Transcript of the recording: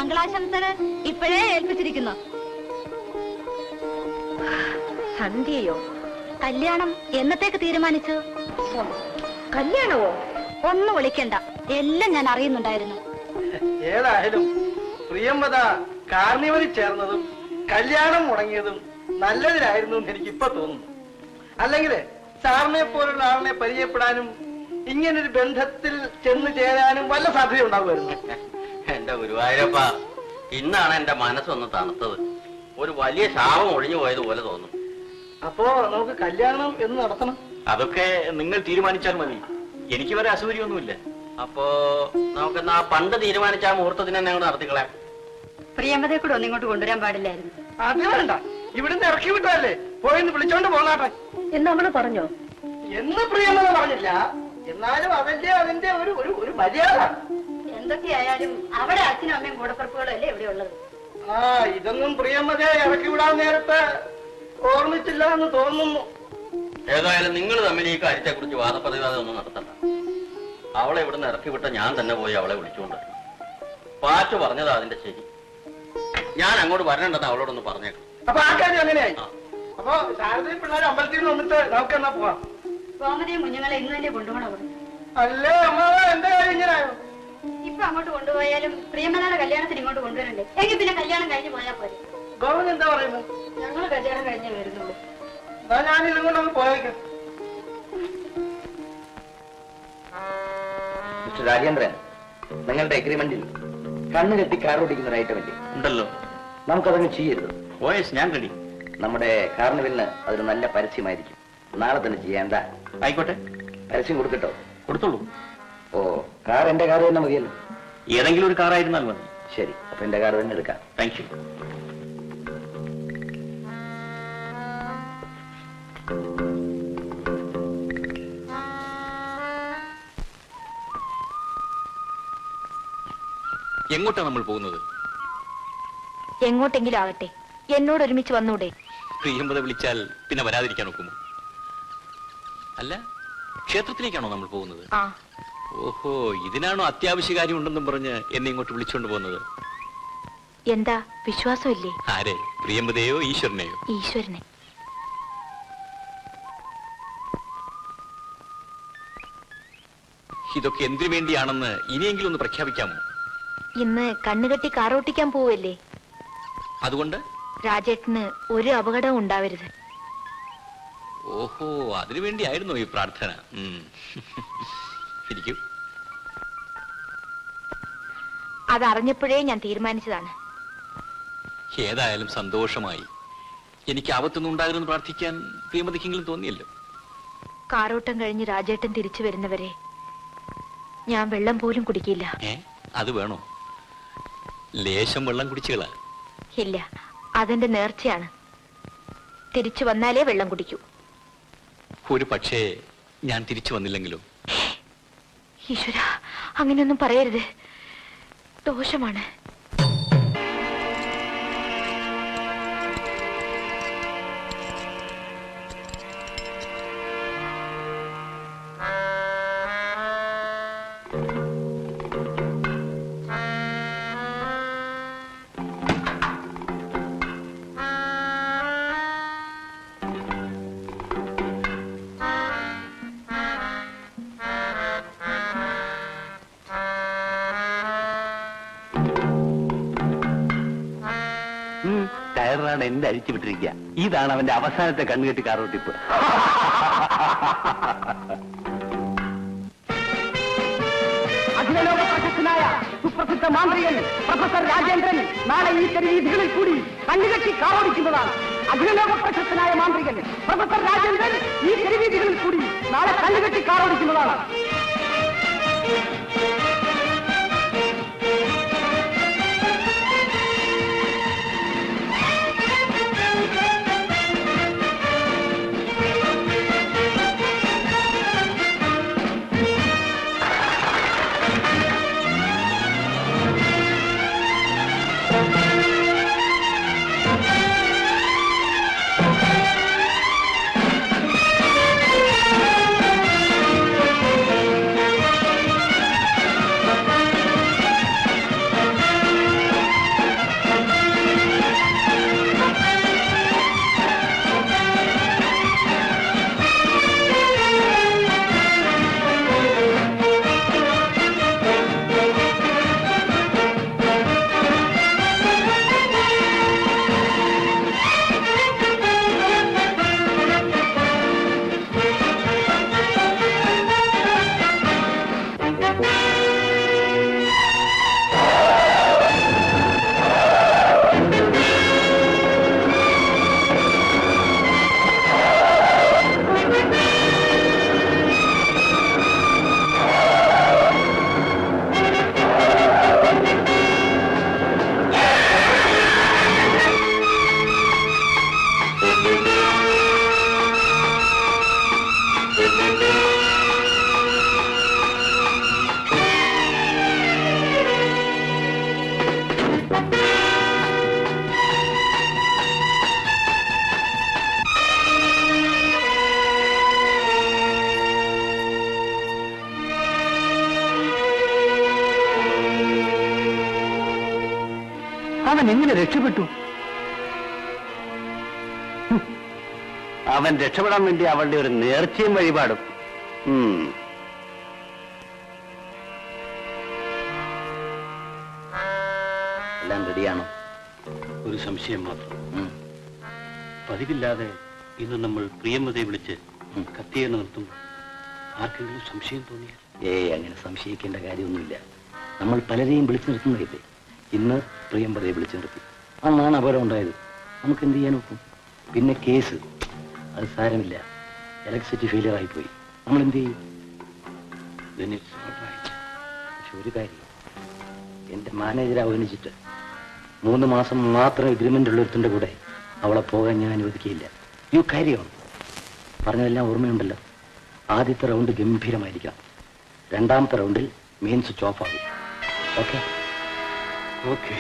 മംഗളാശംസകൾ ഇപ്പോഴേ ഏൽപ്പിച്ചിരിക്കുന്നു. സന്ധ്യയോ? കല്യാണം എന്നത്തേക്ക് തീരുമാനിച്ചു? കല്യാണമോ? ഒന്നും വിളിക്കണ്ട, എല്ലാം ഞാൻ അറിയുന്നുണ്ടായിരുന്നു. ഏതായാലും പ്രിയംവദ കാർണിവലിൽ ചേർന്നതും കല്യാണം മുടങ്ങിയതും നല്ലതിനായിരുന്നു എന്ന് എനിക്കിപ്പോ തോന്നുന്നു. അല്ലെങ്കിൽ സാറിനെ പോലുള്ള ആളിനെ പരിചയപ്പെടാനും ഇങ്ങനൊരു ബന്ധത്തിൽ ചെന്ന് ചേരാനും വല്ല സാധ്യത ഉണ്ടാവുമായിരുന്നു. എന്റെ ഗുരുവായൂരപ്പ, ഇന്നാണ് എന്റെ മനസ്സൊന്ന് തണുത്തത്. ഒരു വലിയ ശാപം ഒഴിഞ്ഞു പോയതുപോലെ തോന്നും. അപ്പോ നമുക്ക് കല്യാണം എന്ന് നടത്തണം. അതൊക്കെ നിങ്ങൾ തീരുമാനിച്ചാൽ മതി, എനിക്ക് വരെ അസൗകര്യമൊന്നുമില്ല. അപ്പോ നമുക്കെന്നാ പണ്ട് തീരുമാനിച്ച ആ മുഹൂർത്തത്തിന് തന്നെ അങ്ങോട്ട് നടത്തിക്കളയാം. പ്രിയമ്പതയെ കൂടെ ഒന്നിങ്ങോട്ട് കൊണ്ടുവരാൻ പാടില്ലായിരുന്നു. അത് വേണ്ട, ഇവിടുന്ന് ഇറക്കി വിട്ടല്ലേ, പോയിന്ന് വിളിച്ചോണ്ട് പോന്നാട്ടെ എന്ന് അവള് പറഞ്ഞോ? എന്ന് പ്രിയമ്പത പറഞ്ഞില്ല, എന്നാലും അതിന്റെ ഒരു മര്യാദ. എന്തൊക്കെയായാലും അവിടെ അച്ഛനും അമ്മയും കൂടപ്പുറപ്പുകളും അല്ലേ ഇവിടെ ഉള്ളത്. ആ, ഇതൊന്നും പ്രിയമ്പതയെ ഇറക്കി വിടാൻ നേരത്തെ ഓർമ്മിച്ചില്ല എന്ന് തോന്നുന്നു. ഏതായാലും നിങ്ങൾ തമ്മിൽ ഈ കാര്യത്തെ കുറിച്ച് വാദപ്രതിവാദം ഒന്നും നടത്തണ്ട. അവളെ ഇവിടുന്ന് ഇറക്കി വിട്ട ഞാൻ തന്നെ പോയി അവളെ വിളിച്ചുകൊണ്ട് വരണം. പാറ്റു പറഞ്ഞതാ അതിന്റെ ശരി. ഞാൻ അങ്ങോട്ട് വരണ്ടെന്ന് അവളോടൊന്ന് പറഞ്ഞേക്കാം. അപ്പൊ ആ കാര്യം അങ്ങനെയായി. അപ്പൊ ശാരദയും പിള്ളേർ അമ്പലത്തിൽ നിന്ന് വന്നിട്ട് നമുക്ക് എന്നാ പോവാം. ഗോമതിയും കുഞ്ഞുങ്ങളെ ഇന്ന് തന്നെ കൊണ്ടുപോകണം. അല്ലേ അമ്മാവ, എന്റെ കാര്യം ഇങ്ങനെയായോ? ഇപ്പൊ അങ്ങോട്ട് കൊണ്ടുപോയാലും പ്രിയമതയുടെ കല്യാണത്തിന് ഇങ്ങോട്ട് കൊണ്ടുവരണ്ടേ? എങ്കിൽ പിന്നെ കല്യാണം കഴിഞ്ഞ് പോയാൽ പോരെ. ഗോവൻ എന്താ പറയുന്നത്? ഞങ്ങൾ കല്യാണം കഴിഞ്ഞേ വരുന്നുള്ളൂ. എന്നാ ഞാൻ ഇതും കൊണ്ട് ഒന്ന് പോയേക്കാം. മിസ്റ്റർ രാജേന്ദ്രൻ, നിങ്ങളുടെ എഗ്രിമെന്റിൽ കണ്ണു കെട്ടി കാർ ഓടിക്കുന്ന ഒരു ഐറ്റം ഇല്ലേ? ഉണ്ടല്ലോ. നമുക്കതങ്ങ് ചെയ്യരുത്. ഓയസ്, ഞാൻ റെഡി. നമ്മുടെ കാർണിവലിന് അതൊരു നല്ല പരസ്യമായിരിക്കും. നാളെ തന്നെ ചെയ്യാണ്ട. ആയിക്കോട്ടെ, പരസ്യം കൊടുക്കട്ടോ? കൊടുത്തോളൂ. ഓ, കാർ എന്റെ കാർ തന്നെ മതിയല്ലോ. ഏതെങ്കിലും ഒരു കാറായിരുന്നാൽ മതി. ശരി, അപ്പൊ എന്റെ കാർ തന്നെ എടുക്കാം. Thank you. എങ്ങോട്ടാണ് നമ്മൾ പോകുന്നത്? എങ്ങോട്ടെങ്കിലും ആകട്ടെ, എന്നോട് ഒരുമിച്ച് വന്നൂടെ? പ്രിയമ്പത വിളിച്ചാൽ പിന്നെ വരാതിരിക്കാൻ ഒക്കുമോ? അല്ല, ക്ഷേത്രത്തിലേക്കാണോ നമ്മൾ പോകുന്നത്? ആ. ഓഹോ, ഇതിനാണോ അത്യാവശ്യ കാര്യം ഉണ്ടെന്നും പറഞ്ഞ് എന്നെ ഇങ്ങോട്ട് വിളിച്ചുകൊണ്ട് പോകുന്നത്? എന്താ, വിശ്വാസമില്ലേ? ആരെ? പ്രിയമ്പതയോ ഈശ്വരനെയോ? ഈശ്വരനെ. ഇതൊക്കെ എന്തിനു വേണ്ടിയാണെന്ന് ഇനിയെങ്കിലും ഒന്ന് പ്രഖ്യാപിക്കാമോ? ഇന്ന് കണ്ണുകെട്ടി കാറോട്ടിക്കാൻ പോവല്ലേ? അതുകൊണ്ട് രാജേട്ടന് ഒരു അപകടവും ഉണ്ടാവരുത്. ഓഹോ, അതിനു വേണ്ടിയായിരുന്നോ ഈ പ്രാർത്ഥന? ഇരിക്കൂ. അതറിഞ്ഞപ്പോഴേ ഞാൻ തീരുമാനിച്ചതാണ്. ഏതായാലും സന്തോഷമായി. എനിക്ക് ആപത്തൊന്നും ഉണ്ടാകരുതെന്ന് പ്രാർത്ഥിക്കാൻ പ്രിയമതിക്കെങ്കിലും തോന്നിയല്ലോ. കാറോട്ടം കഴിഞ്ഞ് രാജേട്ടൻ തിരിച്ചു വരുന്നവരെ ഞാൻ വെള്ളം പോലും കുടിക്കില്ല. അത് വേണോ? ലേശം വെള്ളം കുടിച്ചുകളാ? ഇല്ല, അതെന്റെ നേർച്ചയാണ്. തിരിച്ചു വന്നാലേ വെള്ളം കുടിക്കൂ. ഒരു പക്ഷേ ഞാൻ തിരിച്ചു വന്നില്ലെങ്കിലോ? ഈശ്വര, അങ്ങനെയൊന്നും പറയരുത്, ദോഷമാണ്. ടയറാണ് എന്റെ അഴിച്ചു വിട്ടിരിക്കുക. ഇതാണ് അവന്റെ അവസാനത്തെ കണ്ണുകെട്ടി കാറോട്ടിപ്പ്. അഖിലലോക പ്രശസ്തനായ സുപ്രസിദ്ധ മാന്ത്രികൻ പ്രൊഫസർ രാജേന്ദ്രൻ നാളെ ഈ തെരുവീഥികളിൽ കൂടി കണ്ണുകെട്ടി കാറോടിക്കുന്നതാണ്. അഖിലലോക പ്രശസ്തനായ മാന്ത്രികൻ പ്രൊഫസർ രാജേന്ദ്രൻ ഈ തെരുവീഥികളിൽ കൂടി നാളെ കണ്ണുകെട്ടി കാറോടിക്കുന്നതാണ്. അവൻ എങ്ങനെ രക്ഷപ്പെട്ടു? അവൻ രക്ഷപ്പെടാൻ വേണ്ടി അവളുടെ ഒരു നേർച്ചയും വഴിപാടും. എല്ലാം റെഡിയാണോ? ഒരു സംശയം മാത്രം. പതിവില്ലാതെ ഇന്ന് നമ്മൾ പ്രിയമതയെ വിളിച്ച് കത്തിയെന്ന് നിർത്തുമ്പോൾ ആർക്കെങ്കിലും സംശയം തോന്നിയ? അങ്ങനെ സംശയിക്കേണ്ട കാര്യമൊന്നുമില്ല. നമ്മൾ പലരെയും വിളിച്ചു നിർത്തുന്നില്ലേ. ഇന്ന് പ്രിയംവദയെ വിളിച്ചു നിർത്തി. അന്നാണ് അപകടം ഉണ്ടായത്. നമുക്ക് എന്ത് ചെയ്യാൻ ഒക്കും? പിന്നെ കേസ്, അത് സാരമില്ല. ഇലക്ട്രിസിറ്റി ഫെയിലിയർ ആയിപ്പോയി. നമ്മൾ എന്ത് ചെയ്യും? പക്ഷെ ഒരു കാര്യം, എന്റെ മാനേജരെ അവഗണിച്ചിട്ട് 3 മാസം മാത്രം എഗ്രിമെന്റ് ഉള്ളൊരുത്തിന്റെ കൂടെ അവളെ പോകാൻ ഞാൻ അനുവദിക്കുകയില്ല. യു കാര്യമാണ് പറഞ്ഞതെല്ലാം ഓർമ്മയുണ്ടല്ലോ. ആദ്യത്തെ റൗണ്ട് ഗംഭീരമായിരിക്കാം. 2ാമത്തെ റൗണ്ടിൽ മെയിൻ സ്വിച്ച് ഓഫ് ആകും. ഓക്കെ? ഓക്കെ.